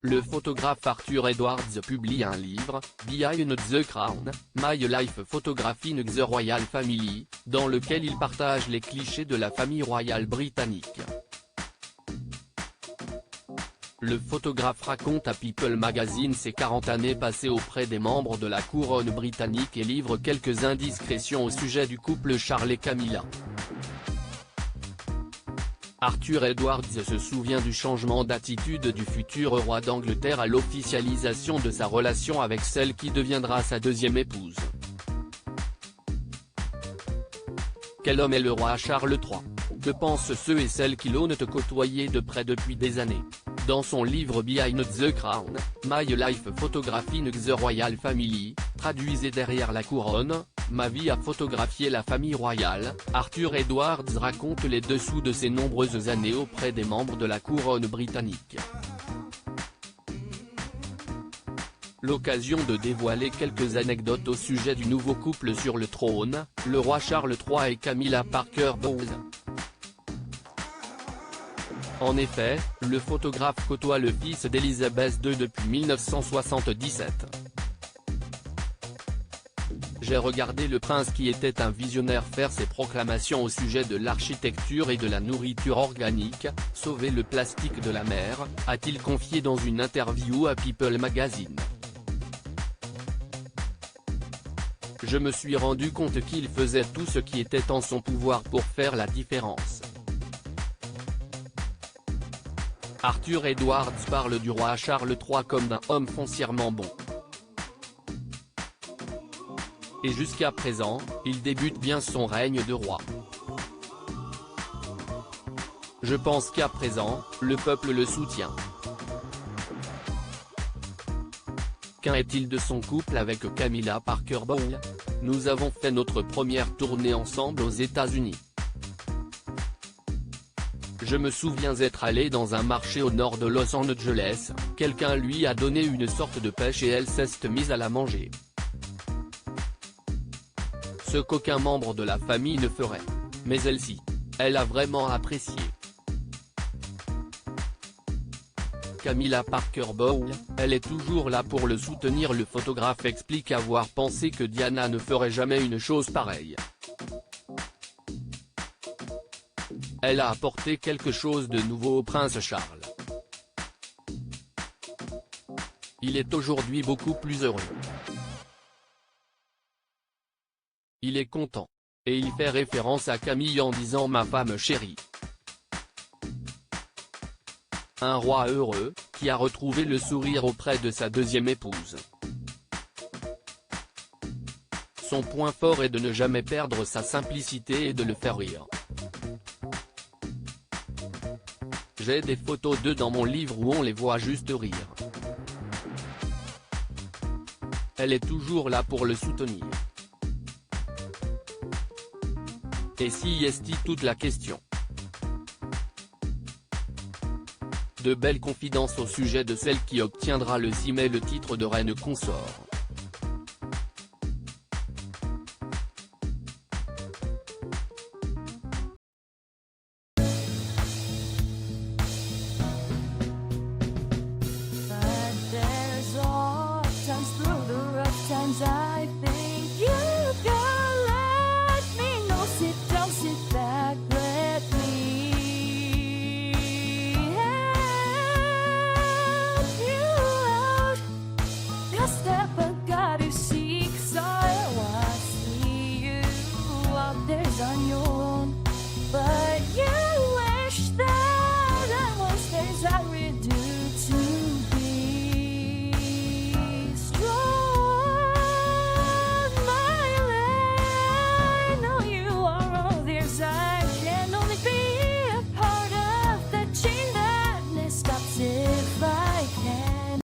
le photographe Arthur Edwards publie un livre, Behind the Crown, My Life Photographing the Royal Family, dans lequel il partage les clichés de la famille royale britannique. Le photographe raconte à People Magazine ses 40 années passées auprès des membres de la couronne britannique et livre quelques indiscrétions au sujet du couple Charles et Camilla. Arthur Edwards se souvient du changement d'attitude du futur roi d'Angleterre à l'officialisation de sa relation avec celle qui deviendra sa deuxième épouse. Quel homme est le roi Charles III? Que pensent ceux et celles qui l'ont côtoyé de près depuis des années? Dans son livre Behind the Crown, My Life Photographing the Royal Family, traduisez derrière la couronne, ma vie à photographier la famille royale, Arthur Edwards raconte les dessous de ses nombreuses années auprès des membres de la couronne britannique. L'occasion de dévoiler quelques anecdotes au sujet du nouveau couple sur le trône, le roi Charles III et Camilla Parker Bowles. En effet, le photographe côtoie le fils d'Elizabeth II depuis 1977. J'ai regardé le prince qui était un visionnaire faire ses proclamations au sujet de l'architecture et de la nourriture organique, sauver le plastique de la mer, a-t-il confié dans une interview à People Magazine. Je me suis rendu compte qu'il faisait tout ce qui était en son pouvoir pour faire la différence. Arthur Edwards parle du roi Charles III comme d'un homme foncièrement bon. Et jusqu'à présent, il débute bien son règne de roi. Je pense qu'à présent, le peuple le soutient. Qu'en est-il de son couple avec Camilla Parker Bowles? Nous avons fait notre première tournée ensemble aux États-Unis. Je me souviens être allé dans un marché au nord de Los Angeles, quelqu'un lui a donné une sorte de pêche et elle s'est mise à la manger. Ce qu'aucun membre de la famille ne ferait. Mais elle-ci. Elle a vraiment apprécié. Camilla Parker Bowles, elle est toujours là pour le soutenir. Le photographe explique avoir pensé que Diana ne ferait jamais une chose pareille. Elle a apporté quelque chose de nouveau au prince Charles. Il est aujourd'hui beaucoup plus heureux. Il est content. Et il fait référence à Camille en disant ma femme chérie. Un roi heureux, qui a retrouvé le sourire auprès de sa deuxième épouse. Son point fort est de ne jamais perdre sa simplicité et de le faire rire. J'ai des photos d'eux dans mon livre où on les voit juste rire. Elle est toujours là pour le soutenir. Et si est toute la question. De belles confidences au sujet de celle qui obtiendra le 6 mai le titre de reine consort.